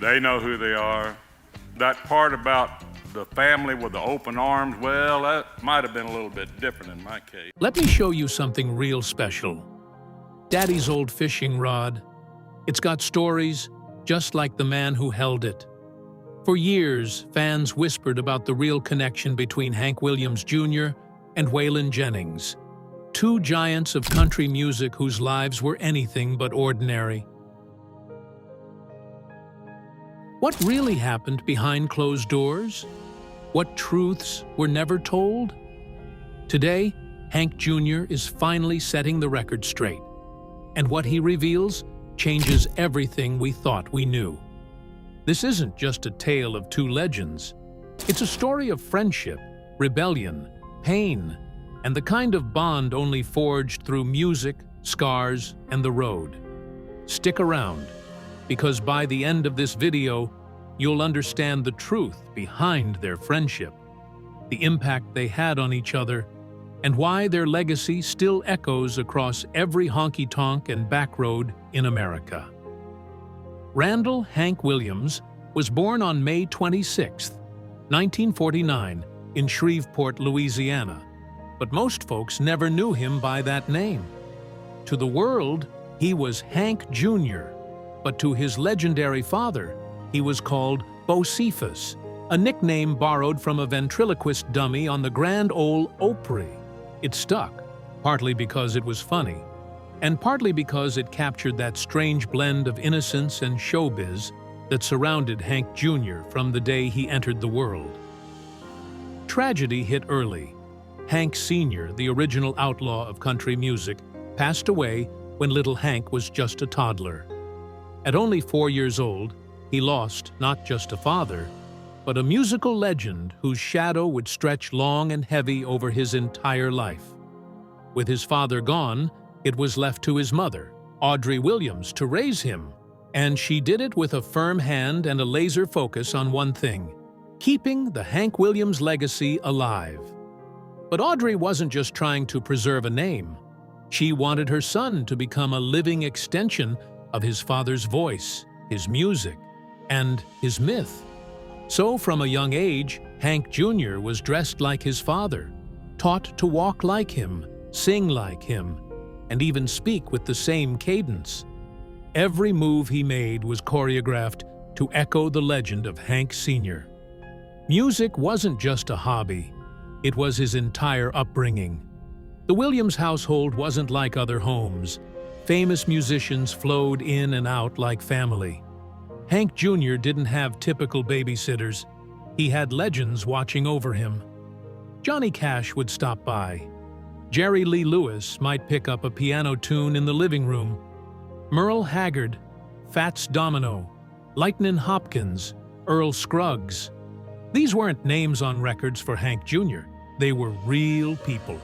They know who they are. That part about the family with the open arms, well, that might have been a little bit different in my case. Let me show you something real special. Daddy's old fishing rod. It's got stories, just like the man who held it. For years, fans whispered about the real connection between Hank Williams Jr. and Waylon Jennings, two giants of country music whose lives were anything but ordinary. What really happened behind closed doors? What truths were never told? Today, Hank Jr. is finally setting the record straight. And what he reveals changes everything we thought we knew. This isn't just a tale of two legends. It's a story of friendship, rebellion, pain, and the kind of bond only forged through music, scars, and the road. Stick around, because by the end of this video, you'll understand the truth behind their friendship, the impact they had on each other, and why their legacy still echoes across every honky-tonk and back road in America. Randall Hank Williams was born on May 26, 1949, in Shreveport, Louisiana, but most folks never knew him by that name. To the world, he was Hank Jr., but to his legendary father, he was called Bocephus, a nickname borrowed from a ventriloquist dummy on the Grand Ole Opry. It stuck, partly because it was funny, and partly because it captured that strange blend of innocence and showbiz that surrounded Hank Jr. from the day he entered the world. Tragedy hit early. Hank Sr., the original outlaw of country music, passed away when little Hank was just a toddler. At only 4 years old, he lost not just a father, but a musical legend whose shadow would stretch long and heavy over his entire life. With his father gone, it was left to his mother, Audrey Williams, to raise him, and she did it with a firm hand and a laser focus on one thing: keeping the Hank Williams legacy alive. But Audrey wasn't just trying to preserve a name. She wanted her son to become a living extension of his father's voice, his music, and his myth. So from a young age, Hank Jr. was dressed like his father, taught to walk like him, sing like him, and even speak with the same cadence. Every move he made was choreographed to echo the legend of Hank Sr. Music wasn't just a hobby, it was his entire upbringing. The Williams household wasn't like other homes. Famous musicians flowed in and out like family. Hank Jr. didn't have typical babysitters. He had legends watching over him. Johnny Cash would stop by. Jerry Lee Lewis might pick up a piano tune in the living room. Merle Haggard, Fats Domino, Lightnin' Hopkins, Earl Scruggs. These weren't names on records for Hank Jr. They were real people,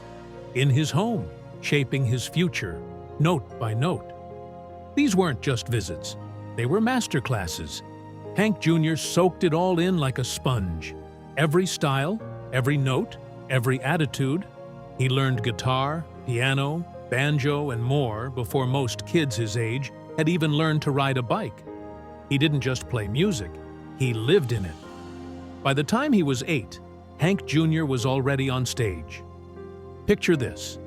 in his home, shaping his future, note by note. These weren't just visits. They were masterclasses. Hank Jr. soaked it all in like a sponge. Every style, every note, every attitude. He learned guitar, piano, banjo, and more before most kids his age had even learned to ride a bike. He didn't just play music, he lived in it. By the time he was 8, Hank Jr. was already on stage. Picture this: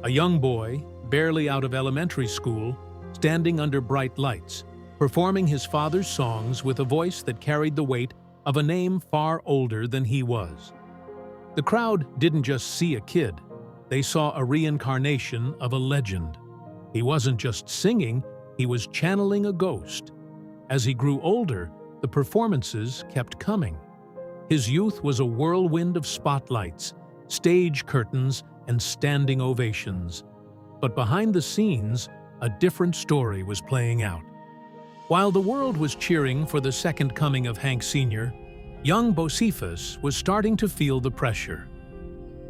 a young boy, barely out of elementary school, standing under bright lights, performing his father's songs with a voice that carried the weight of a name far older than he was. The crowd didn't just see a kid, they saw a reincarnation of a legend. He wasn't just singing, he was channeling a ghost. As he grew older, the performances kept coming. His youth was a whirlwind of spotlights, stage curtains, and standing ovations. But behind the scenes, a different story was playing out. While the world was cheering for the second coming of Hank Sr., young Bocephus was starting to feel the pressure.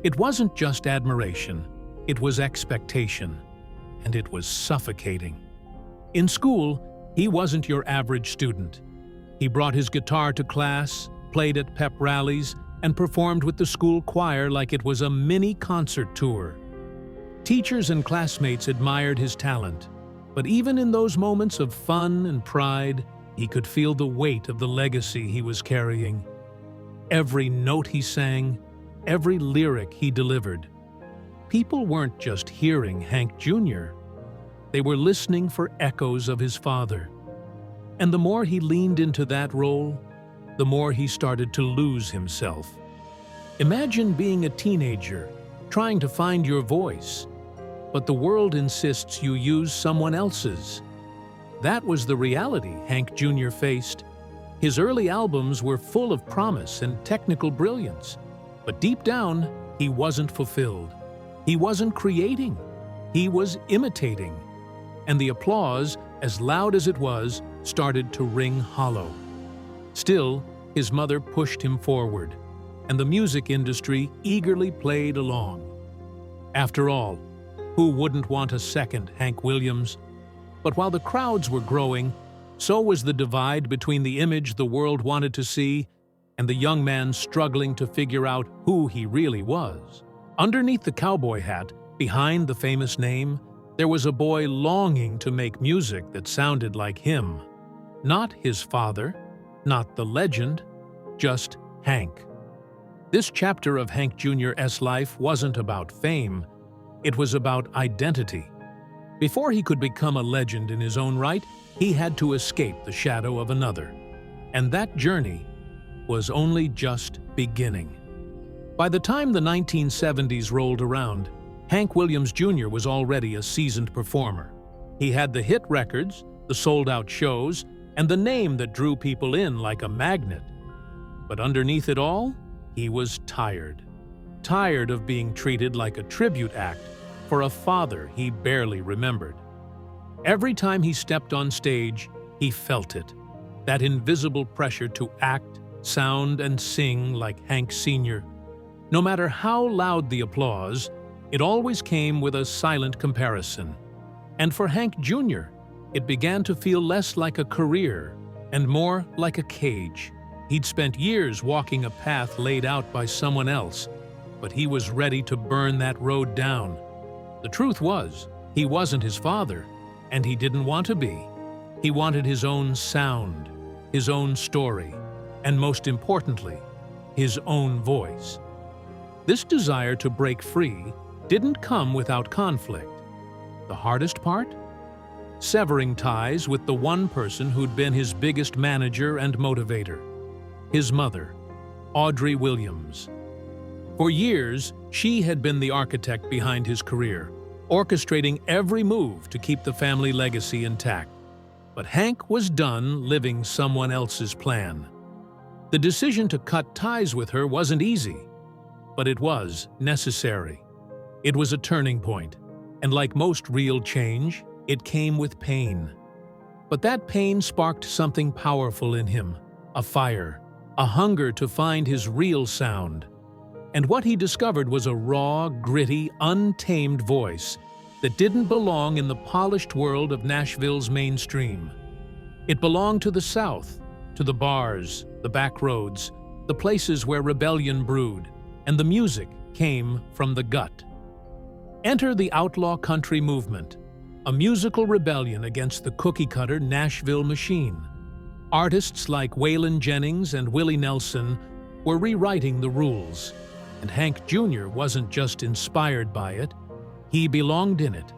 It wasn't just admiration, it was expectation, and it was suffocating. In school, he wasn't your average student. He brought his guitar to class, played at pep rallies, and performed with the school choir like it was a mini concert tour. Teachers and classmates admired his talent, but even in those moments of fun and pride, He could feel the weight of the legacy he was carrying. Every note he sang, every lyric he delivered. People weren't just hearing Hank Jr., they were listening for echoes of his father. And the more he leaned into that role, the more he started to lose himself. Imagine being a teenager, trying to find your voice, but the world insists you use someone else's. That was the reality Hank Jr. faced. His early albums were full of promise and technical brilliance, but deep down, he wasn't fulfilled. He wasn't creating, he was imitating. And the applause, as loud as it was, started to ring hollow. Still, his mother pushed him forward, and the music industry eagerly played along. After all, who wouldn't want a second Hank Williams? But while the crowds were growing, so was the divide between the image the world wanted to see and the young man struggling to figure out who he really was. Underneath the cowboy hat, behind the famous name, there was a boy longing to make music that sounded like him. Not his father, not the legend, just Hank. This chapter of Hank Jr.'s life wasn't about fame, it was about identity. Before he could become a legend in his own right, he had to escape the shadow of another. And that journey was only just beginning. By the time the 1970s rolled around, Hank Williams Jr. was already a seasoned performer. He had the hit records, the sold-out shows, and the name that drew people in like a magnet. But underneath it all, he was tired. Tired of being treated like a tribute act for a father he barely remembered. Every time he stepped on stage, he felt it, that invisible pressure to act, sound, and sing like Hank Sr. No matter how loud the applause, it always came with a silent comparison. And for Hank Jr., it began to feel less like a career and more like a cage. He'd spent years walking a path laid out by someone else, but he was ready to burn that road down. The truth was, he wasn't his father, and he didn't want to be. He wanted his own sound, his own story, and most importantly, his own voice. This desire to break free didn't come without conflict. The hardest part? Severing ties with the one person who'd been his biggest manager and motivator, his mother, Audrey Williams. For years, she had been the architect behind his career, orchestrating every move to keep the family legacy intact. But Hank was done living someone else's plan. The decision to cut ties with her wasn't easy, but it was necessary. It was a turning point, and like most real change, it came with pain. But that pain sparked something powerful in him, a fire, a hunger to find his real sound. And what he discovered was a raw, gritty, untamed voice that didn't belong in the polished world of Nashville's mainstream. It belonged to the South, to the bars, the back roads, the places where rebellion brewed, and the music came from the gut. Enter the outlaw country movement, a musical rebellion against the cookie-cutter Nashville machine. Artists like Waylon Jennings and Willie Nelson were rewriting the rules, and Hank Jr. wasn't just inspired by it, he belonged in it.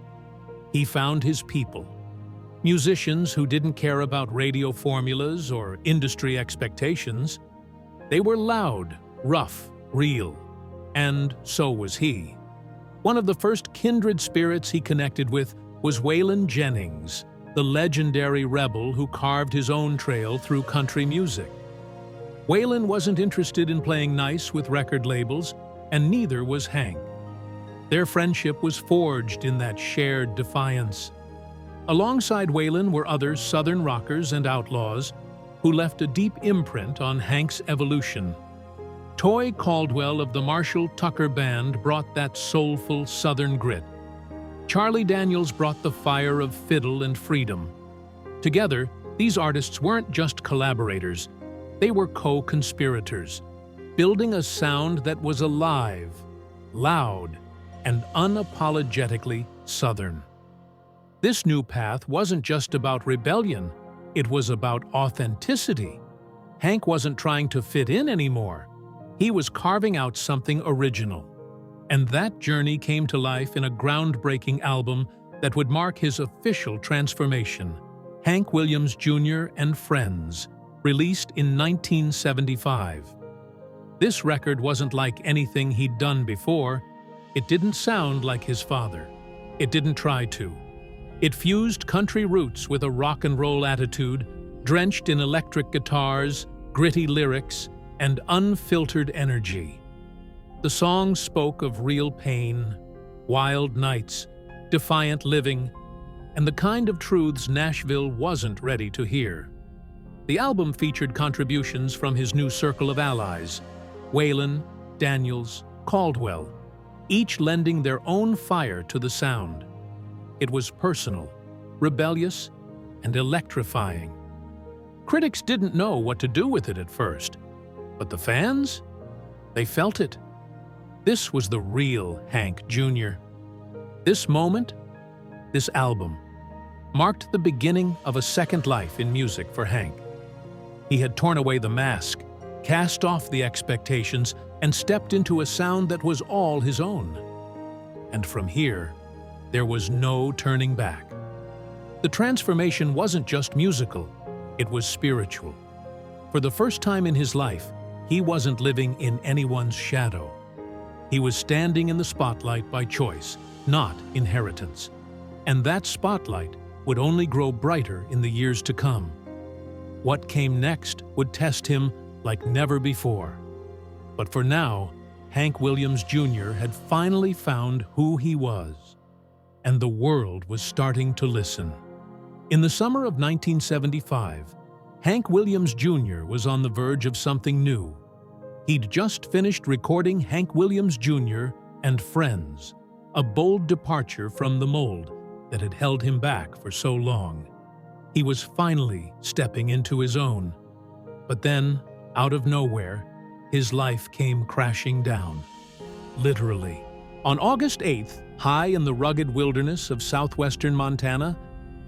He found his people. Musicians who didn't care about radio formulas or industry expectations. They were loud, rough, real, and so was he. One of the first kindred spirits he connected with was Waylon Jennings, the legendary rebel who carved his own trail through country music. Waylon wasn't interested in playing nice with record labels, and neither was Hank. Their friendship was forged in that shared defiance. Alongside Waylon were other Southern rockers and outlaws who left a deep imprint on Hank's evolution. Toy Caldwell of the Marshall Tucker Band brought that soulful Southern grit. Charlie Daniels brought the fire of fiddle and freedom. Together, these artists weren't just collaborators, they were co-conspirators, building a sound that was alive, loud, and unapologetically Southern. This new path wasn't just about rebellion, It was about authenticity. Hank wasn't trying to fit in anymore. He was carving out something original. And that journey came to life in a groundbreaking album that would mark his official transformation, Hank Williams Jr. and Friends, released in 1975. This record wasn't like anything he'd done before. It didn't sound like his father. It didn't try to. It fused country roots with a rock and roll attitude, drenched in electric guitars, gritty lyrics, and unfiltered energy. The songs spoke of real pain, wild nights, defiant living, and the kind of truths Nashville wasn't ready to hear. The album featured contributions from his new circle of allies, Waylon, Daniels, Caldwell, each lending their own fire to the sound. It was personal, rebellious, and electrifying. Critics didn't know what to do with it at first, but the fans? They felt it. This was the real Hank Jr. This moment, this album, marked the beginning of a second life in music for Hank. He had torn away the mask, cast off the expectations, and stepped into a sound that was all his own. And from here, there was no turning back. The transformation wasn't just musical, it was spiritual. For the first time in his life, he wasn't living in anyone's shadow. He was standing in the spotlight by choice, not inheritance. And that spotlight would only grow brighter in the years to come. What came next would test him like never before. But for now, Hank Williams Jr. had finally found who he was, and the world was starting to listen. In the summer of 1975, Hank Williams Jr. was on the verge of something new. He'd just finished recording Hank Williams Jr. and Friends, a bold departure from the mold that had held him back for so long. He was finally stepping into his own. But then, out of nowhere, his life came crashing down. Literally. On August 8th, high in the rugged wilderness of southwestern Montana,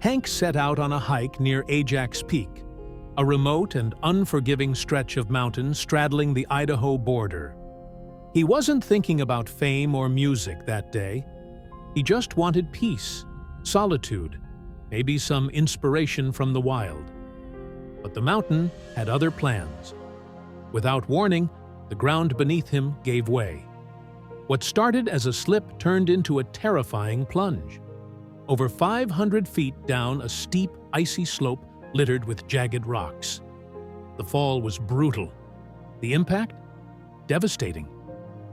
Hank set out on a hike near Ajax Peak, a remote and unforgiving stretch of mountains straddling the Idaho border. He wasn't thinking about fame or music that day. He just wanted peace, solitude, maybe some inspiration from the wild. But the mountain had other plans. Without warning, the ground beneath him gave way. What started as a slip turned into a terrifying plunge. Over 500 feet down a steep, icy slope littered with jagged rocks. The fall was brutal. The impact? Devastating.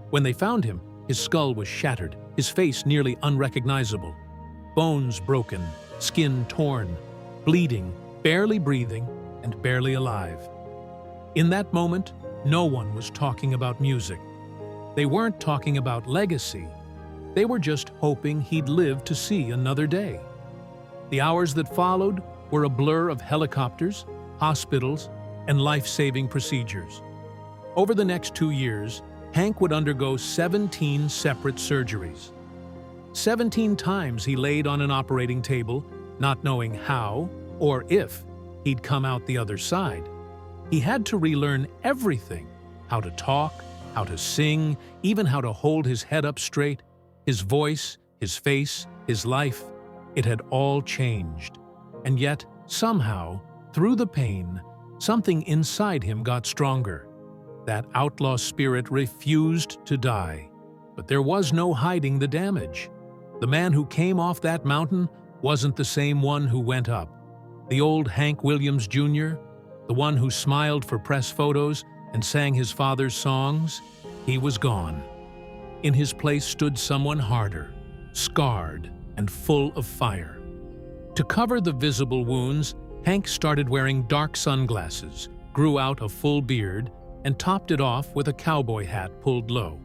When they found him, his skull was shattered, his face nearly unrecognizable. Bones broken, skin torn, bleeding, barely breathing, and barely alive. In that moment, no one was talking about music. They weren't talking about legacy. They were just hoping he'd live to see another day. The hours that followed were a blur of helicopters, hospitals, and life-saving procedures. Over the next 2 years, Hank would undergo 17 separate surgeries. 17 times he laid on an operating table, not knowing how or if he'd come out the other side. He had to relearn everything: how to talk, how to sing, even how to hold his head up straight. His voice, his face, his life, it had all changed. And yet, somehow, through the pain, something inside him got stronger. That outlaw spirit refused to die. But there was no hiding the damage. The man who came off that mountain wasn't the same one who went up. The old Hank Williams Jr., the one who smiled for press photos and sang his father's songs, he was gone. In his place stood someone harder, scarred, and full of fire. To cover the visible wounds, Hank started wearing dark sunglasses, grew out a full beard, and topped it off with a cowboy hat pulled low.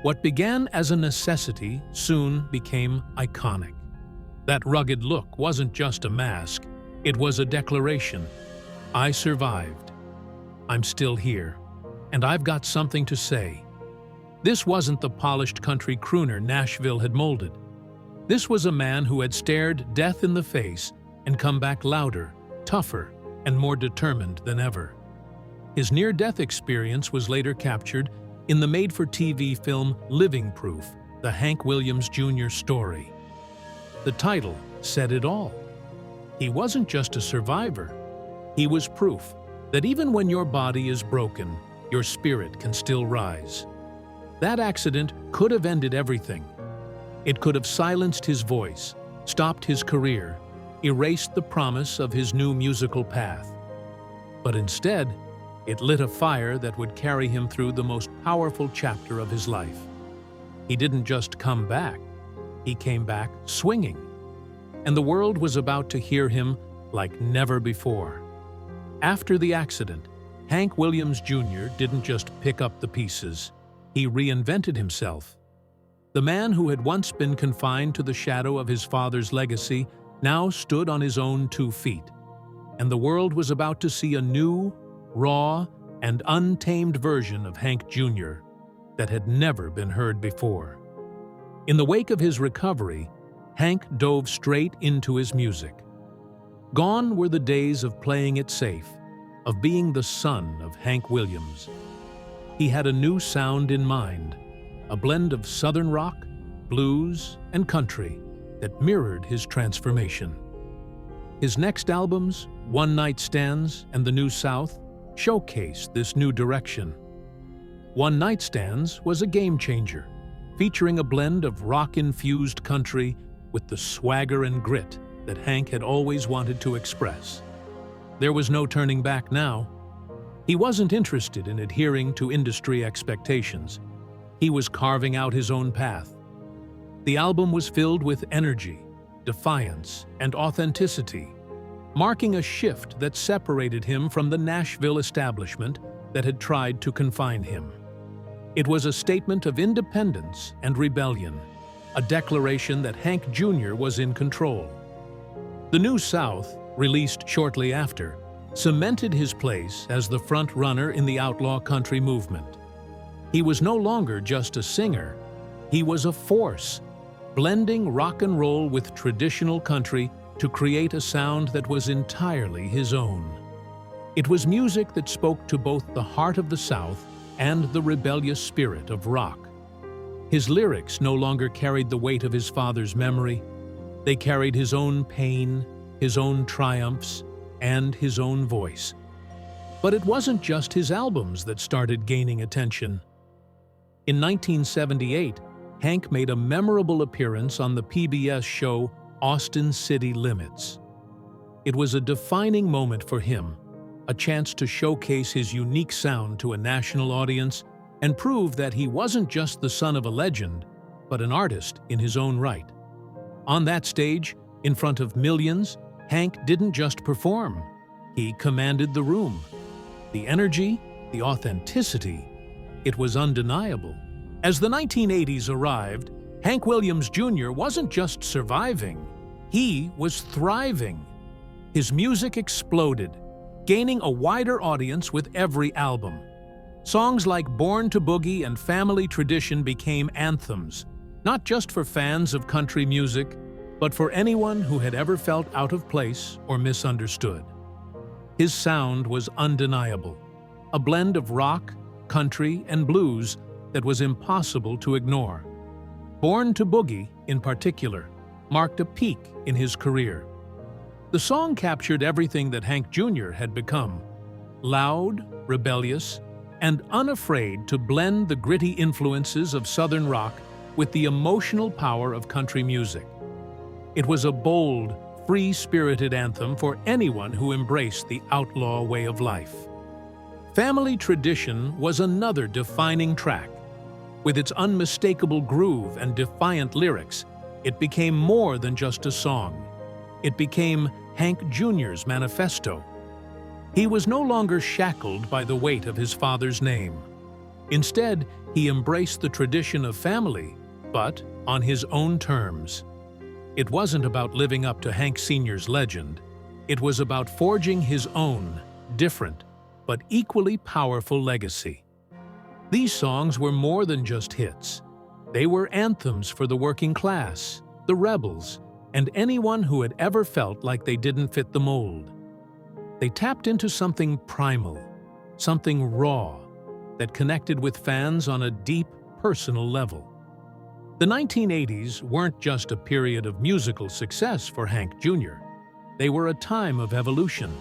What began as a necessity soon became iconic. That rugged look wasn't just a mask, it was a declaration. I survived. I'm still here, and I've got something to say. This wasn't the polished country crooner Nashville had molded. This was a man who had stared death in the face and come back louder, tougher, and more determined than ever. His near-death experience was later captured in the made-for-TV film Living Proof, the Hank Williams Jr. story. The title said it all. He wasn't just a survivor. He was proof that even when your body is broken, your spirit can still rise. That accident could have ended everything. It could have silenced his voice, stopped his career, erased the promise of his new musical path. But instead, it lit a fire that would carry him through the most powerful chapter of his life. He didn't just come back, he came back swinging. And the world was about to hear him like never before. After the accident, Hank Williams Jr. didn't just pick up the pieces, he reinvented himself. The man who had once been confined to the shadow of his father's legacy now stood on his own 2 feet, and the world was about to see a new, raw, and untamed version of Hank Jr. that had never been heard before. In the wake of his recovery, Hank dove straight into his music. Gone were the days of playing it safe, of being the son of Hank Williams. He had a new sound in mind, a blend of southern rock, blues, and country that mirrored his transformation. His next albums, One Night Stands and The New South, showcased this new direction. One Night Stands was a game-changer, featuring a blend of rock-infused country with the swagger and grit that Hank had always wanted to express. There was no turning back now. He wasn't interested in adhering to industry expectations. He was carving out his own path. The album was filled with energy, defiance, and authenticity, marking a shift that separated him from the Nashville establishment that had tried to confine him. It was a statement of independence and rebellion, a declaration that Hank Jr. was in control. The New South, released shortly after, cemented his place as the front-runner in the outlaw country movement. He was no longer just a singer, he was a force, blending rock and roll with traditional country to create a sound that was entirely his own. It was music that spoke to both the heart of the South and the rebellious spirit of rock. His lyrics no longer carried the weight of his father's memory. They carried his own pain, his own triumphs, and his own voice. But it wasn't just his albums that started gaining attention. In 1978, Hank made a memorable appearance on the PBS show Austin City Limits. It was a defining moment for him, a chance to showcase his unique sound to a national audience and prove that he wasn't just the son of a legend, but an artist in his own right. On that stage, in front of millions, Hank didn't just perform, he commanded the room. The energy, the authenticity, it was undeniable. As the 1980s arrived, Hank Williams Jr. wasn't just surviving, he was thriving. His music exploded, gaining a wider audience with every album. Songs like Born to Boogie and Family Tradition became anthems, not just for fans of country music, but for anyone who had ever felt out of place or misunderstood. His sound was undeniable, a blend of rock, country, and blues that was impossible to ignore. Born to Boogie, in particular, marked a peak in his career. The song captured everything that Hank Jr. had become: loud, rebellious, and unafraid to blend the gritty influences of Southern rock with the emotional power of country music. It was a bold, free-spirited anthem for anyone who embraced the outlaw way of life. Family Tradition was another defining track. With its unmistakable groove and defiant lyrics, it became more than just a song. It became Hank Jr.'s manifesto. He was no longer shackled by the weight of his father's name. Instead, he embraced the tradition of family, but on his own terms. It wasn't about living up to Hank Sr.'s legend. It was about forging his own, different, but equally powerful legacy. These songs were more than just hits. They were anthems for the working class, the rebels, and anyone who had ever felt like they didn't fit the mold. They tapped into something primal, something raw, that connected with fans on a deep, personal level. The 1980s weren't just a period of musical success for Hank Jr. They were a time of evolution,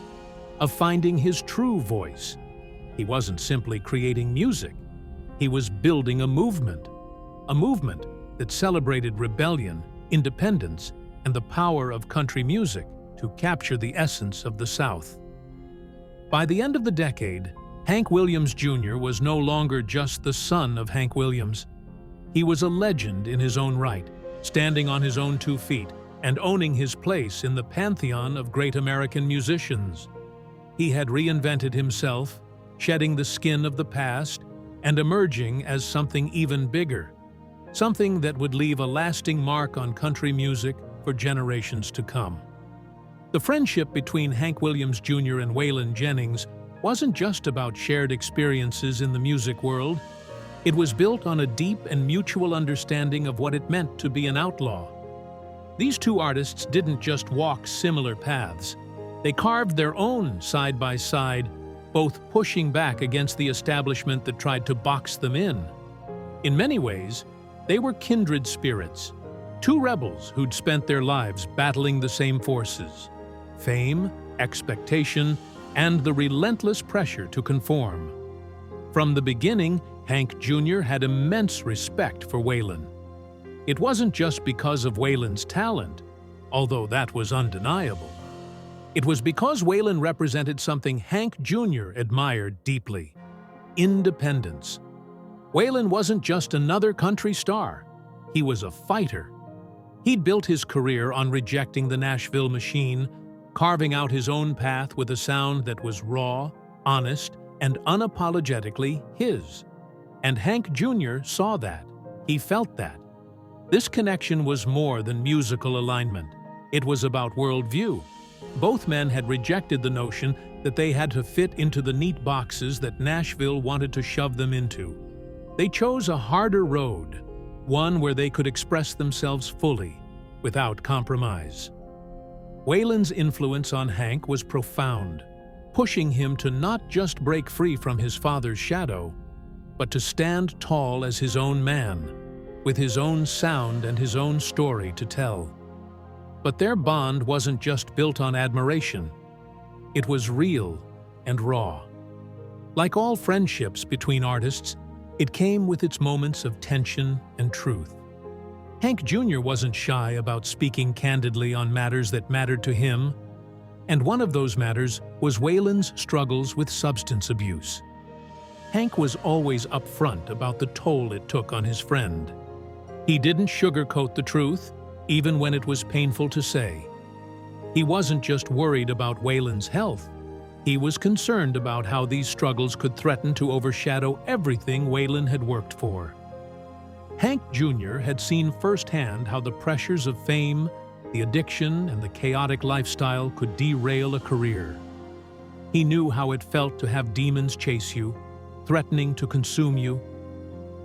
of finding his true voice. He wasn't simply creating music. He was building a movement that celebrated rebellion, independence, and the power of country music to capture the essence of the South. By the end of the decade, Hank Williams Jr. was no longer just the son of Hank Williams. He was a legend in his own right, standing on his own 2 feet and owning his place in the pantheon of great American musicians. He had reinvented himself, shedding the skin of the past and emerging as something even bigger, something that would leave a lasting mark on country music for generations to come. The friendship between Hank Williams Jr. and Waylon Jennings wasn't just about shared experiences in the music world. It was built on a deep and mutual understanding of what it meant to be an outlaw. These two artists didn't just walk similar paths. They carved their own side by side, both pushing back against the establishment that tried to box them in. In many ways, they were kindred spirits, two rebels who'd spent their lives battling the same forces: fame, expectation, and the relentless pressure to conform. From the beginning, Hank Jr. had immense respect for Waylon. It wasn't just because of Waylon's talent, although that was undeniable. It was because Waylon represented something Hank Jr. admired deeply: independence. Waylon wasn't just another country star. He was a fighter. He'd built his career on rejecting the Nashville machine, carving out his own path with a sound that was raw, honest, and unapologetically his. And Hank Jr. saw that. He felt that. This connection was more than musical alignment. It was about worldview. Both men had rejected the notion that they had to fit into the neat boxes that Nashville wanted to shove them into. They chose a harder road, one where they could express themselves fully, without compromise. Waylon's influence on Hank was profound, pushing him to not just break free from his father's shadow, but to stand tall as his own man, with his own sound and his own story to tell. But their bond wasn't just built on admiration. It was real and raw. Like all friendships between artists, it came with its moments of tension and truth. Hank Jr. wasn't shy about speaking candidly on matters that mattered to him, and one of those matters was Waylon's struggles with substance abuse. Hank was always upfront about the toll it took on his friend. He didn't sugarcoat the truth, even when it was painful to say. He wasn't just worried about Waylon's health. He was concerned about how these struggles could threaten to overshadow everything Waylon had worked for. Hank Jr. had seen firsthand how the pressures of fame, the addiction, and the chaotic lifestyle could derail a career. He knew how it felt to have demons chase you, threatening to consume you.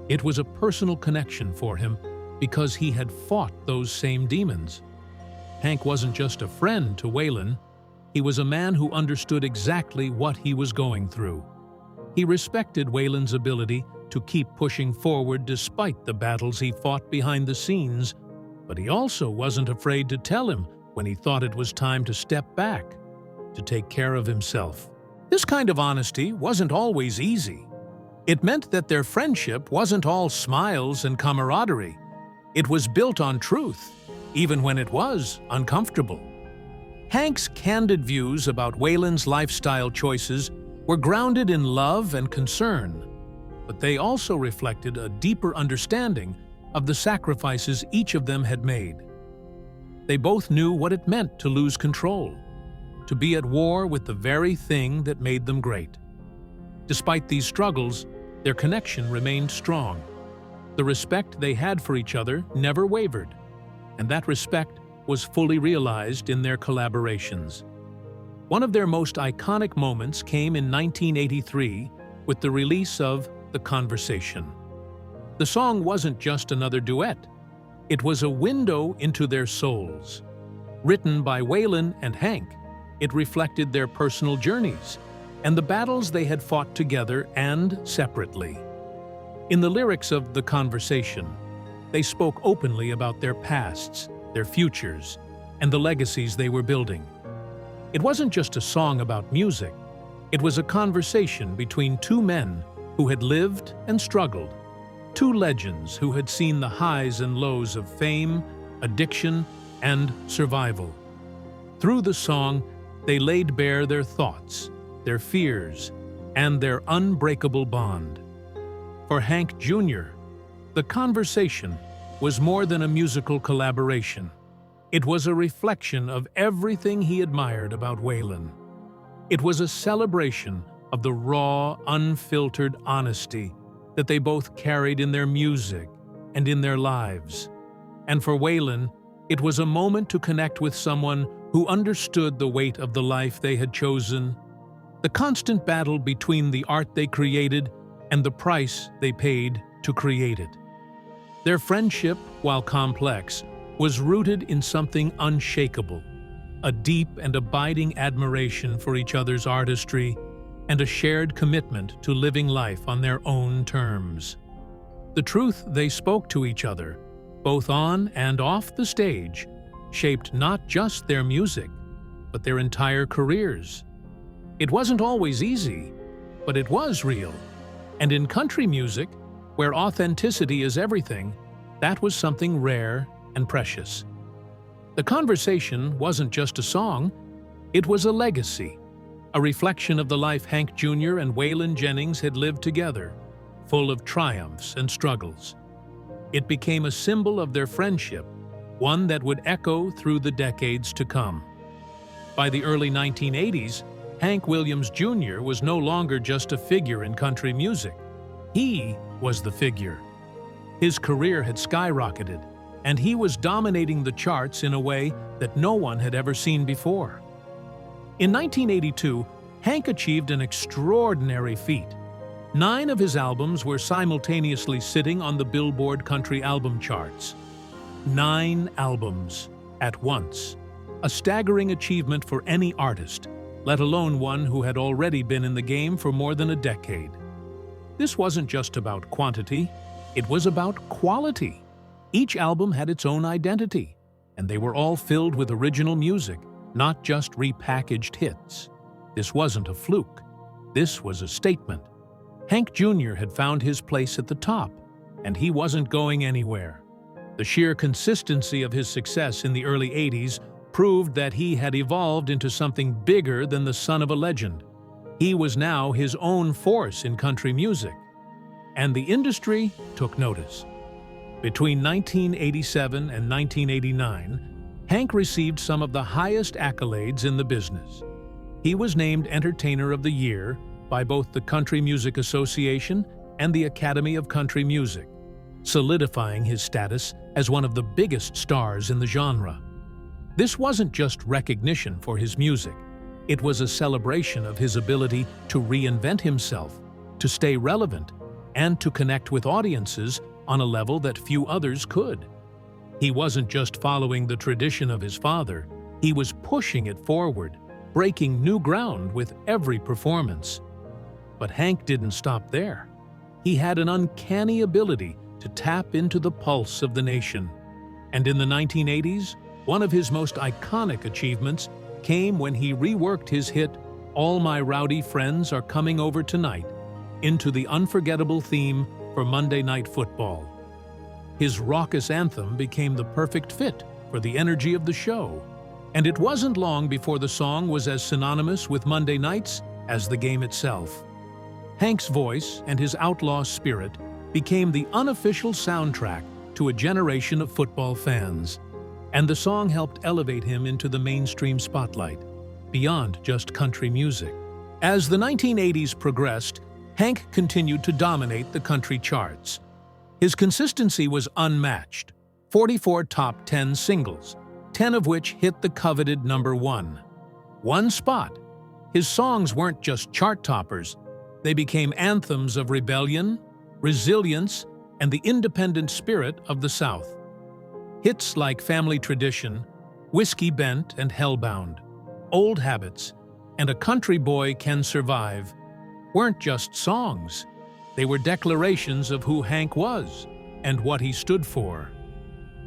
It was a personal connection for him because he had fought those same demons. Hank wasn't just a friend to Waylon. He was a man who understood exactly what he was going through. He respected Waylon's ability to keep pushing forward despite the battles he fought behind the scenes, but he also wasn't afraid to tell him when he thought it was time to step back, to take care of himself. This kind of honesty wasn't always easy. It meant that their friendship wasn't all smiles and camaraderie. It was built on truth, even when it was uncomfortable. Hank's candid views about Waylon's lifestyle choices were grounded in love and concern, but they also reflected a deeper understanding of the sacrifices each of them had made. They both knew what it meant to lose control, to be at war with the very thing that made them great. Despite these struggles, their connection remained strong. The respect they had for each other never wavered, and that respect was fully realized in their collaborations. One of their most iconic moments came in 1983 with the release of The Conversation. The song wasn't just another duet. It was a window into their souls. Written by Waylon and Hank, It reflected their personal journeys and the battles they had fought together and separately. In the lyrics of The Conversation, they spoke openly about their pasts, their futures, and the legacies they were building. It wasn't just a song about music. It was a conversation between two men who had lived and struggled, two legends who had seen the highs and lows of fame, addiction, and survival. Through the song, they laid bare their thoughts, their fears, and their unbreakable bond. For Hank Jr., The Conversation was more than a musical collaboration. It was a reflection of everything he admired about Waylon. It was a celebration of the raw, unfiltered honesty that they both carried in their music and in their lives. And for Waylon, it was a moment to connect with someone who understood the weight of the life they had chosen, the constant battle between the art they created and the price they paid to create it. Their friendship, while complex, was rooted in something unshakable, a deep and abiding admiration for each other's artistry and a shared commitment to living life on their own terms. The truth they spoke to each other, both on and off the stage, shaped not just their music, but their entire careers. It wasn't always easy, but it was real. And in country music, where authenticity is everything, that was something rare and precious. The Conversation wasn't just a song, it was a legacy, a reflection of the life Hank Jr. and Waylon Jennings had lived together, full of triumphs and struggles. It became a symbol of their friendship, one that would echo through the decades to come. By the early 1980s, Hank Williams Jr. was no longer just a figure in country music. He was the figure. His career had skyrocketed, and he was dominating the charts in a way that no one had ever seen before. In 1982, Hank achieved an extraordinary feat. 9 of his albums were simultaneously sitting on the Billboard Country Album charts. 9 albums at once. A staggering achievement for any artist, let alone one who had already been in the game for more than a decade. This wasn't just about quantity, it was about quality. Each album had its own identity, and they were all filled with original music, not just repackaged hits. This wasn't a fluke. This was a statement. Hank Jr. had found his place at the top, and he wasn't going anywhere. The sheer consistency of his success in the early 80s proved that he had evolved into something bigger than the son of a legend. He was now his own force in country music. And the industry took notice. Between 1987 and 1989, Hank received some of the highest accolades in the business. He was named Entertainer of the Year by both the Country Music Association and the Academy of Country Music, solidifying his status as one of the biggest stars in the genre. This wasn't just recognition for his music. It was a celebration of his ability to reinvent himself, to stay relevant, and to connect with audiences on a level that few others could. He wasn't just following the tradition of his father, he was pushing it forward, breaking new ground with every performance. But Hank didn't stop there. He had an uncanny ability to tap into the pulse of the nation. And in the 1980s, one of his most iconic achievements came when he reworked his hit, "All My Rowdy Friends Are Coming Over Tonight," into the unforgettable theme for Monday Night Football. His raucous anthem became the perfect fit for the energy of the show, and it wasn't long before the song was as synonymous with Monday nights as the game itself. Hank's voice and his outlaw spirit became the unofficial soundtrack to a generation of football fans, and the song helped elevate him into the mainstream spotlight, beyond just country music. As the 1980s progressed, Hank continued to dominate the country charts. His consistency was unmatched. 44 top 10 singles, 10 of which hit the coveted #1. One spot. His songs weren't just chart toppers. They became anthems of rebellion, resilience, and the independent spirit of the South. Hits like Family Tradition, Whiskey Bent, and Hellbound Old Habits, and A Country Boy Can Survive weren't just songs. They were declarations of who Hank was and what he stood for.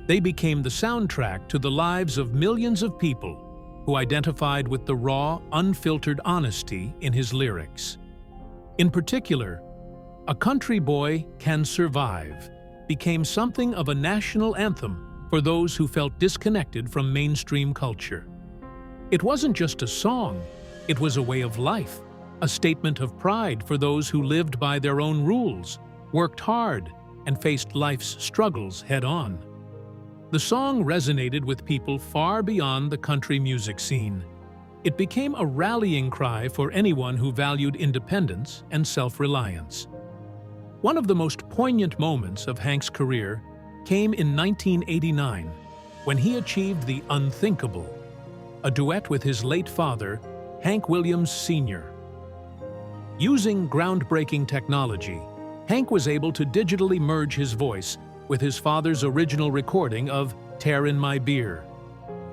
They became the soundtrack to the lives of millions of people who identified with the raw, unfiltered honesty in his lyrics. In particular, A Country Boy Can Survive became something of a national anthem for those who felt disconnected from mainstream culture. It wasn't just a song, it was a way of life, a statement of pride for those who lived by their own rules, worked hard, and faced life's struggles head-on. The song resonated with people far beyond the country music scene. It became a rallying cry for anyone who valued independence and self-reliance. One of the most poignant moments of Hank's career came in 1989, when he achieved the unthinkable, a duet with his late father, Hank Williams Sr. Using groundbreaking technology, Hank was able to digitally merge his voice with his father's original recording of Tear in My Beer.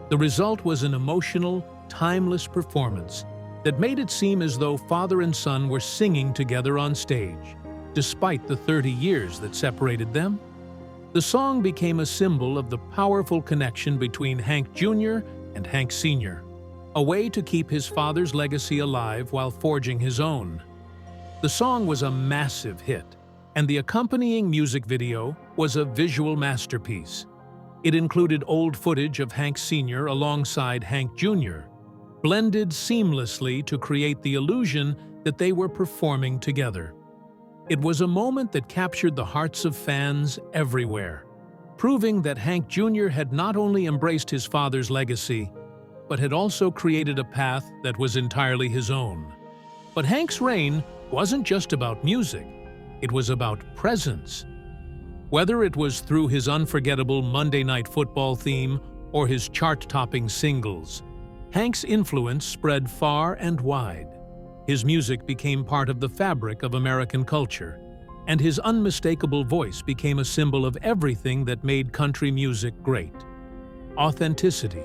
The result was an emotional, timeless performance that made it seem as though father and son were singing together on stage, despite the 30 years that separated them. The song became a symbol of the powerful connection between Hank Jr. and Hank Sr., a way to keep his father's legacy alive while forging his own. The song was a massive hit, and the accompanying music video was a visual masterpiece. It included old footage of Hank Sr. alongside Hank Jr., blended seamlessly to create the illusion that they were performing together. It was a moment that captured the hearts of fans everywhere, proving that Hank Jr. had not only embraced his father's legacy, but had also created a path that was entirely his own. But Hank's reign wasn't just about music. It was about presence. Whether it was through his unforgettable Monday Night Football theme or his chart-topping singles, Hank's influence spread far and wide. His music became part of the fabric of American culture, and his unmistakable voice became a symbol of everything that made country music great: authenticity,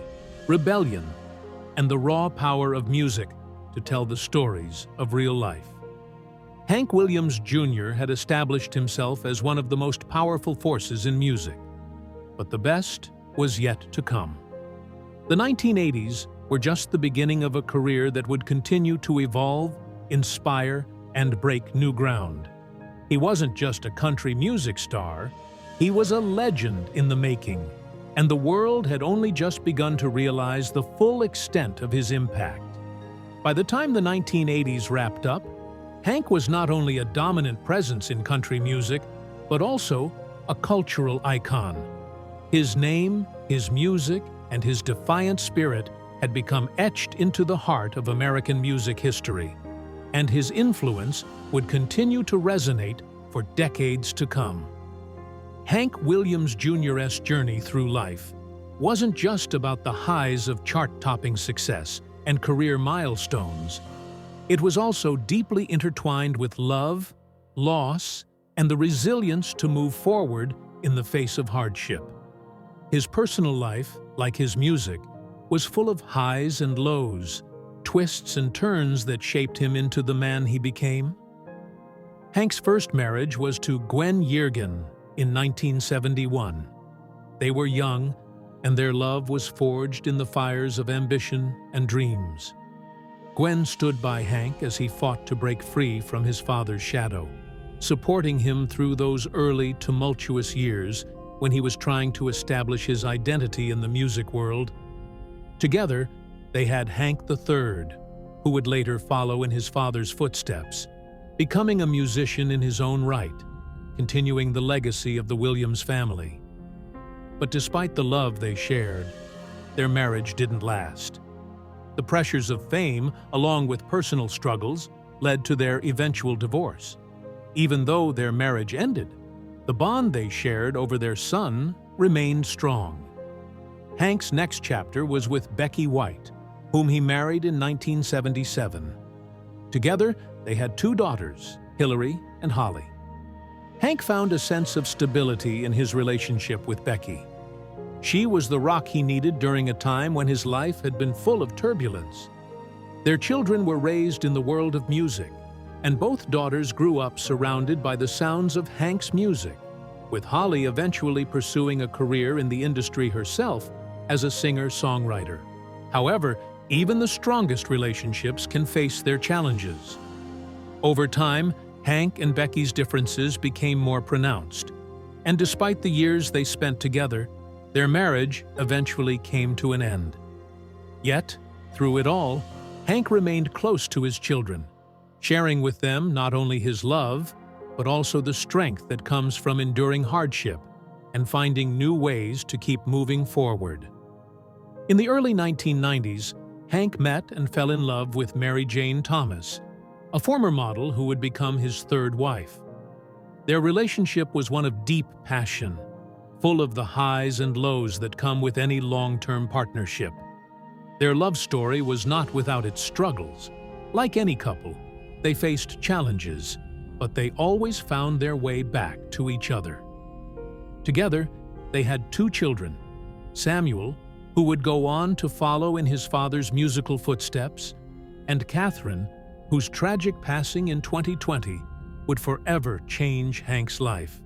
rebellion, and the raw power of music to tell the stories of real life. Hank Williams Jr. had established himself as one of the most powerful forces in music, but the best was yet to come. The 1980s were just the beginning of a career that would continue to evolve, inspire, and break new ground. He wasn't just a country music star, he was a legend in the making, and the world had only just begun to realize the full extent of his impact. By the time the 1980s wrapped up, Hank was not only a dominant presence in country music, but also a cultural icon. His name, his music, and his defiant spirit had become etched into the heart of American music history, and his influence would continue to resonate for decades to come. Hank Williams Jr.'s journey through life wasn't just about the highs of chart-topping success and career milestones. It was also deeply intertwined with love, loss, and the resilience to move forward in the face of hardship. His personal life, like his music, was full of highs and lows, twists and turns that shaped him into the man he became. Hank's first marriage was to Gwen Yeargin in 1971. They were young, and their love was forged in the fires of ambition and dreams. Gwen stood by Hank as he fought to break free from his father's shadow, supporting him through those early, tumultuous years when he was trying to establish his identity in the music world. Together, they had Hank III, who would later follow in his father's footsteps, becoming a musician in his own right, continuing the legacy of the Williams family. But despite the love they shared, their marriage didn't last. The pressures of fame, along with personal struggles, led to their eventual divorce. Even though their marriage ended, the bond they shared over their son remained strong. Hank's next chapter was with Becky White, whom he married in 1977. Together, they had 2 daughters, Hillary and Holly. Hank found a sense of stability in his relationship with Becky. She was the rock he needed during a time when his life had been full of turbulence. Their children were raised in the world of music, and both daughters grew up surrounded by the sounds of Hank's music, with Holly eventually pursuing a career in the industry herself as a singer-songwriter. However, even the strongest relationships can face their challenges. Over time, Hank and Becky's differences became more pronounced, and despite the years they spent together, their marriage eventually came to an end. Yet, through it all, Hank remained close to his children, sharing with them not only his love, but also the strength that comes from enduring hardship and finding new ways to keep moving forward. In the early 1990s, Hank met and fell in love with Mary Jane Thomas, a former model who would become his third wife. Their relationship was one of deep passion, full of the highs and lows that come with any long-term partnership. Their love story was not without its struggles. Like any couple, they faced challenges, but they always found their way back to each other. Together, they had 2 children, Samuel, who would go on to follow in his father's musical footsteps, and Catherine, whose tragic passing in 2020 would forever change Hank's life.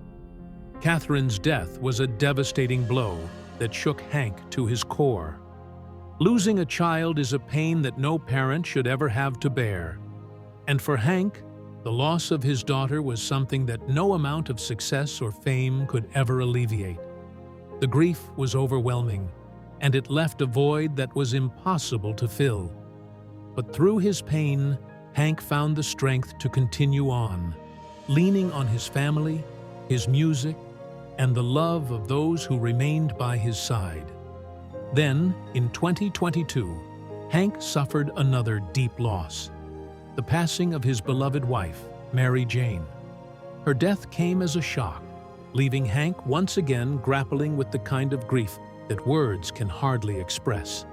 Catherine's death was a devastating blow that shook Hank to his core. Losing a child is a pain that no parent should ever have to bear. And for Hank, the loss of his daughter was something that no amount of success or fame could ever alleviate. The grief was overwhelming, and it left a void that was impossible to fill. But through his pain, Hank found the strength to continue on, leaning on his family, his music, and the love of those who remained by his side. Then, in 2022, Hank suffered another deep loss: the passing of his beloved wife, Mary Jane. Her death came as a shock, leaving Hank once again grappling with the kind of grief that words can hardly express.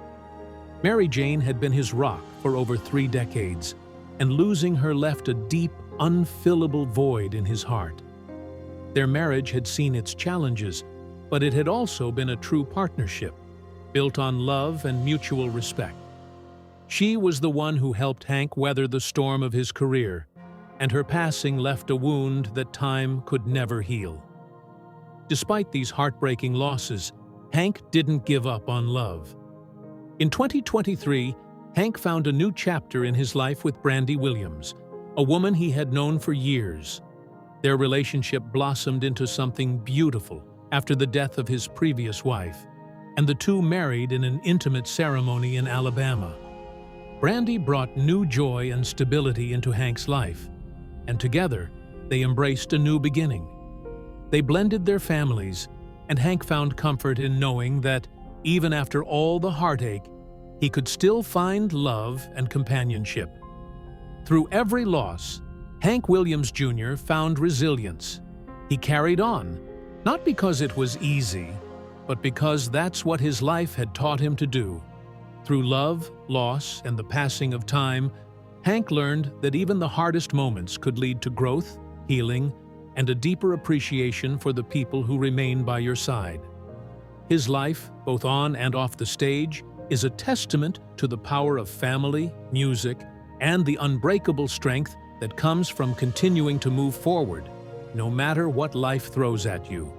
Mary Jane had been his rock for over 3 decades, and losing her left a deep, unfillable void in his heart. Their marriage had seen its challenges, but it had also been a true partnership, built on love and mutual respect. She was the one who helped Hank weather the storm of his career, and her passing left a wound that time could never heal. Despite these heartbreaking losses, Hank didn't give up on love. In 2023, Hank found a new chapter in his life with Randall Williams, a woman he had known for years. Their relationship blossomed into something beautiful after the death of his previous wife, and the two married in an intimate ceremony in Alabama. Brandy brought new joy and stability into Hank's life, and together they embraced a new beginning. They blended their families, and Hank found comfort in knowing that, even after all the heartache, he could still find love and companionship. Through every loss, Hank Williams Jr. found resilience. He carried on, not because it was easy, but because that's what his life had taught him to do. Through love, loss, and the passing of time, Hank learned that even the hardest moments could lead to growth, healing, and a deeper appreciation for the people who remain by your side. His life, both on and off the stage, is a testament to the power of family, music, and the unbreakable strength that comes from continuing to move forward, no matter what life throws at you.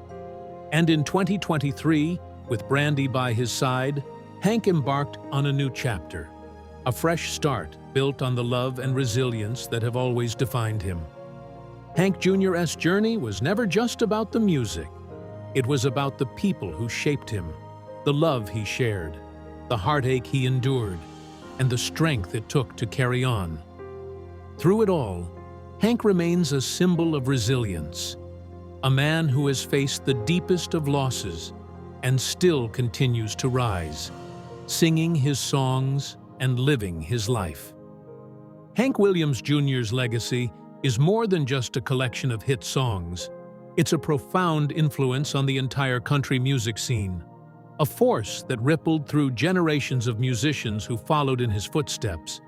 And in 2023, with Brandy by his side, Hank embarked on a new chapter, a fresh start built on the love and resilience that have always defined him. Hank Jr.'s journey was never just about the music. It was about the people who shaped him, the love he shared, the heartache he endured, and the strength it took to carry on. Through it all, Hank remains a symbol of resilience, a man who has faced the deepest of losses and still continues to rise, singing his songs and living his life. Hank Williams Jr.'s legacy is more than just a collection of hit songs. It's a profound influence on the entire country music scene, a force that rippled through generations of musicians who followed in his footsteps.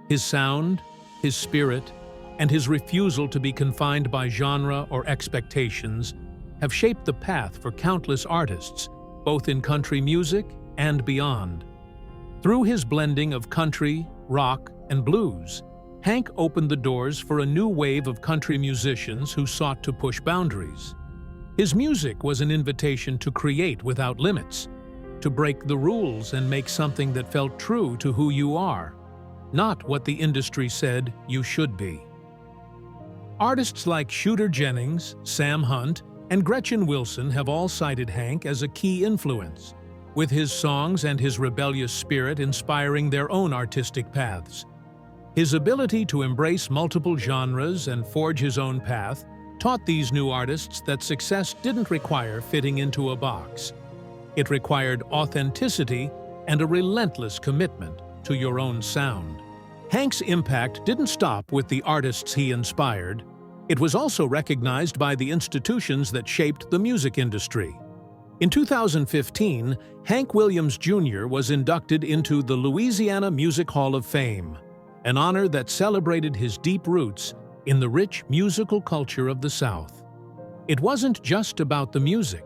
His sound, his spirit, and his refusal to be confined by genre or expectations have shaped the path for countless artists, both in country music and beyond. Through his blending of country, rock, and blues, Hank opened the doors for a new wave of country musicians who sought to push boundaries. His music was an invitation to create without limits, to break the rules and make something that felt true to who you are, not what the industry said you should be. Artists like Shooter Jennings, Sam Hunt, and Gretchen Wilson have all cited Hank as a key influence, with his songs and his rebellious spirit inspiring their own artistic paths. His ability to embrace multiple genres and forge his own path taught these new artists that success didn't require fitting into a box. It required authenticity and a relentless commitment to your own sound. Hank's impact didn't stop with the artists he inspired. It was also recognized by the institutions that shaped the music industry. In 2015, Hank Williams Jr. was inducted into the Louisiana Music Hall of Fame, an honor that celebrated his deep roots in the rich musical culture of the South. It wasn't just about the music.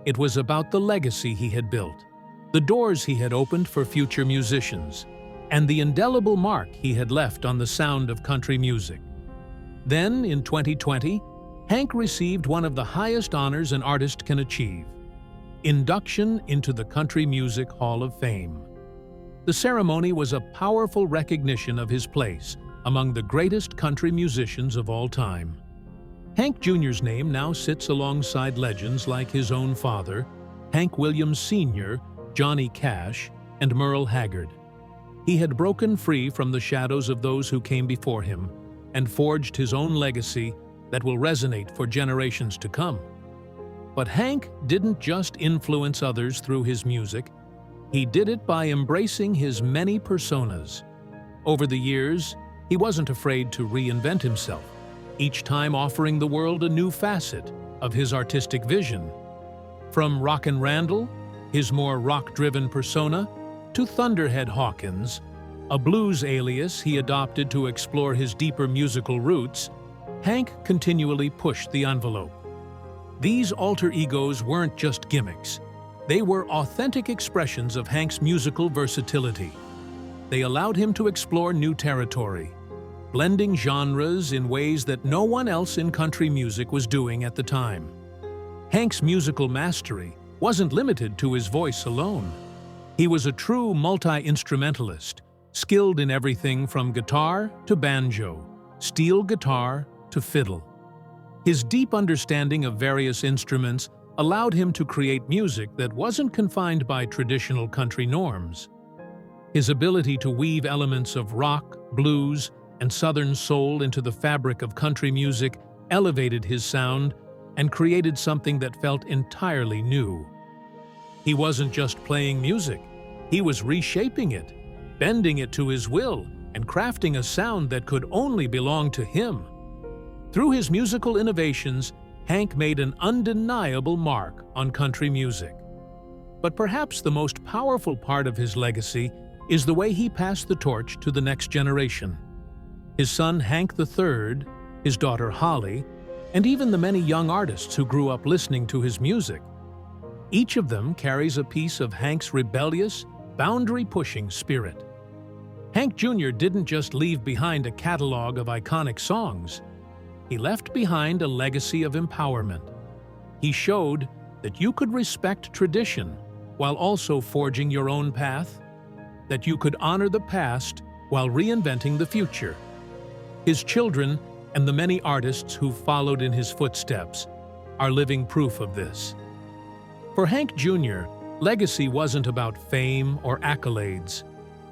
It was about the legacy he had built, the doors he had opened for future musicians, and the indelible mark he had left on the sound of country music. Then, in 2020, Hank received one of the highest honors an artist can achieve: induction into the Country Music Hall of Fame. The ceremony was a powerful recognition of his place among the greatest country musicians of all time. Hank Jr.'s name now sits alongside legends like his own father, Hank Williams Sr., Johnny Cash, and Merle Haggard. He had broken free from the shadows of those who came before him and forged his own legacy that will resonate for generations to come. But Hank didn't just influence others through his music. He did it by embracing his many personas. Over the years, he wasn't afraid to reinvent himself, each time offering the world a new facet of his artistic vision. From Rockin' Randall, his more rock-driven persona, to Thunderhead Hawkins, a blues alias he adopted to explore his deeper musical roots, Hank continually pushed the envelope. These alter egos weren't just gimmicks. They were authentic expressions of Hank's musical versatility. They allowed him to explore new territory, blending genres in ways that no one else in country music was doing at the time. Hank's musical mastery wasn't limited to his voice alone. He was a true multi-instrumentalist, skilled in everything from guitar to banjo, steel guitar to fiddle. His deep understanding of various instruments allowed him to create music that wasn't confined by traditional country norms. His ability to weave elements of rock, blues, and Southern soul into the fabric of country music elevated his sound and created something that felt entirely new. He wasn't just playing music, he was reshaping it, bending it to his will, and crafting a sound that could only belong to him. Through his musical innovations, Hank made an undeniable mark on country music. But perhaps the most powerful part of his legacy is the way he passed the torch to the next generation. His son Hank III, his daughter Holly, and even the many young artists who grew up listening to his music. Each of them carries a piece of Hank's rebellious, boundary-pushing spirit. Hank Jr. didn't just leave behind a catalog of iconic songs. He left behind a legacy of empowerment. He showed that you could respect tradition while also forging your own path, that you could honor the past while reinventing the future. His children and the many artists who followed in his footsteps are living proof of this. For Hank Jr., legacy wasn't about fame or accolades.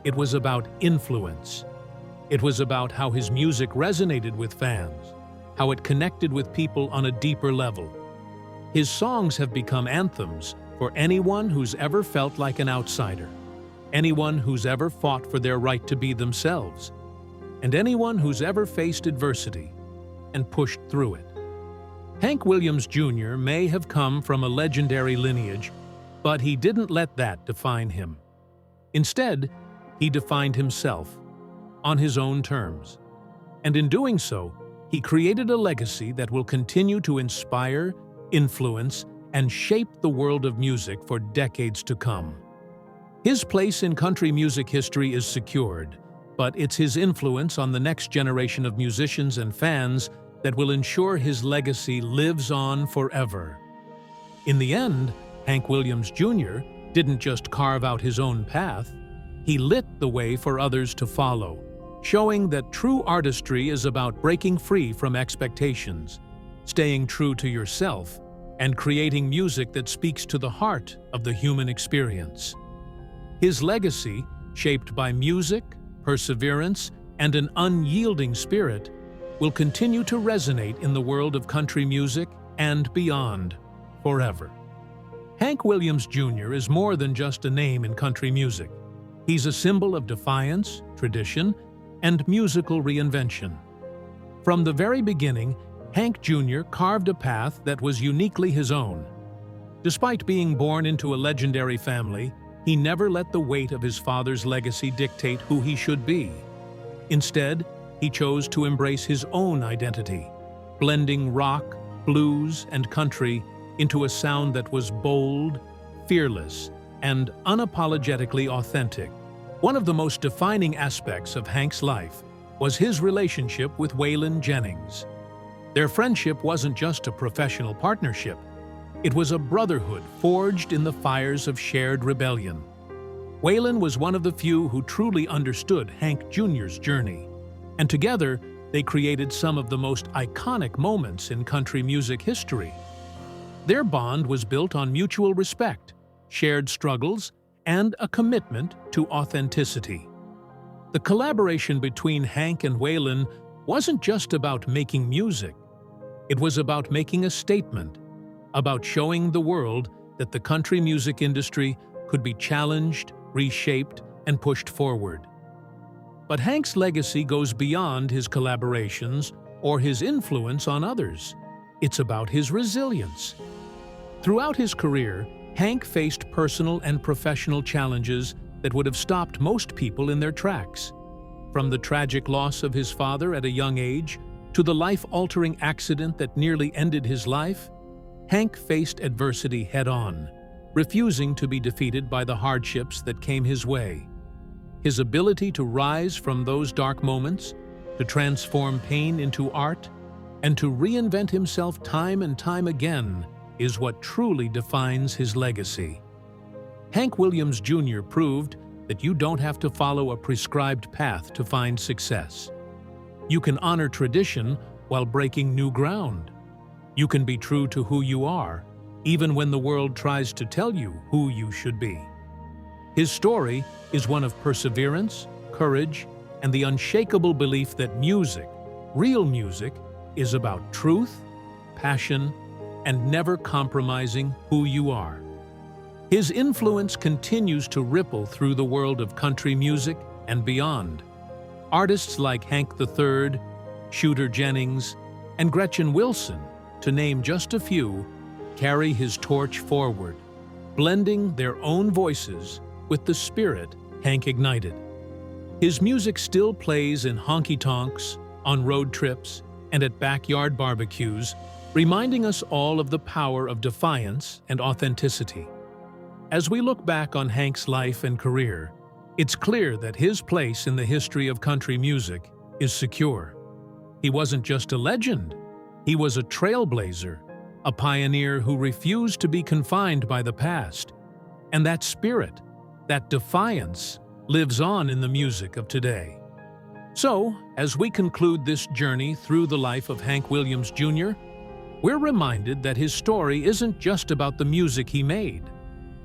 It was about influence. It was about how his music resonated with fans, how it connected with people on a deeper level. His songs have become anthems for anyone who's ever felt like an outsider, anyone who's ever fought for their right to be themselves, and anyone who's ever faced adversity and pushed through it. Hank Williams Jr. may have come from a legendary lineage, but he didn't let that define him. Instead, he defined himself on his own terms. And in doing so, he created a legacy that will continue to inspire, influence, and shape the world of music for decades to come. His place in country music history is secured, but it's his influence on the next generation of musicians and fans that will ensure his legacy lives on forever. In the end, Hank Williams Jr. didn't just carve out his own path, he lit the way for others to follow, showing that true artistry is about breaking free from expectations, staying true to yourself, and creating music that speaks to the heart of the human experience. His legacy, shaped by music, perseverance, and an unyielding spirit, will continue to resonate in the world of country music and beyond, forever. Hank Williams Jr. is more than just a name in country music. He's a symbol of defiance, tradition, and musical reinvention. From the very beginning, Hank Jr. carved a path that was uniquely his own. Despite being born into a legendary family, he never let the weight of his father's legacy dictate who he should be. Instead, he chose to embrace his own identity, blending rock, blues, and country into a sound that was bold, fearless, and unapologetically authentic. One of the most defining aspects of Hank's life was his relationship with Waylon Jennings. Their friendship wasn't just a professional partnership. It was a brotherhood forged in the fires of shared rebellion. Waylon was one of the few who truly understood Hank Jr.'s journey, and together they created some of the most iconic moments in country music history. Their bond was built on mutual respect, shared struggles, and a commitment to authenticity. The collaboration between Hank and Waylon wasn't just about making music. It was about making a statement, about showing the world that the country music industry could be challenged, reshaped, and pushed forward. But Hank's legacy goes beyond his collaborations or his influence on others. It's about his resilience. Throughout his career, Hank faced personal and professional challenges that would have stopped most people in their tracks. From the tragic loss of his father at a young age to the life-altering accident that nearly ended his life, Hank faced adversity head-on, refusing to be defeated by the hardships that came his way. His ability to rise from those dark moments, to transform pain into art, and to reinvent himself time and time again is what truly defines his legacy. Hank Williams Jr. proved that you don't have to follow a prescribed path to find success. You can honor tradition while breaking new ground. You can be true to who you are, even when the world tries to tell you who you should be. His story is one of perseverance, courage, and the unshakable belief that music, real music, is about truth, passion, and never compromising who you are. His influence continues to ripple through the world of country music and beyond. Artists like Hank III, Shooter Jennings, and Gretchen Wilson, to name just a few, carry his torch forward, blending their own voices with the spirit Hank ignited. His music still plays in honky-tonks, on road trips, and at backyard barbecues, reminding us all of the power of defiance and authenticity. As we look back on Hank's life and career, it's clear that his place in the history of country music is secure. He wasn't just a legend, he was a trailblazer, a pioneer who refused to be confined by the past. And that spirit, that defiance, lives on in the music of today. So, as we conclude this journey through the life of Hank Williams Jr., we're reminded that his story isn't just about the music he made.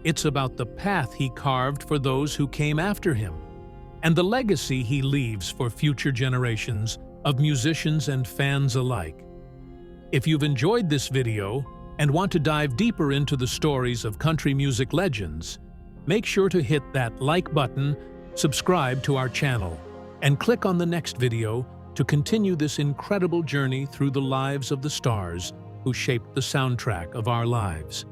It's about the path he carved for those who came after him, and the legacy he leaves for future generations of musicians and fans alike. If you've enjoyed this video and want to dive deeper into the stories of country music legends, make sure to hit that like button, subscribe to our channel, and click on the next video to continue this incredible journey through the lives of the stars who shaped the soundtrack of our lives.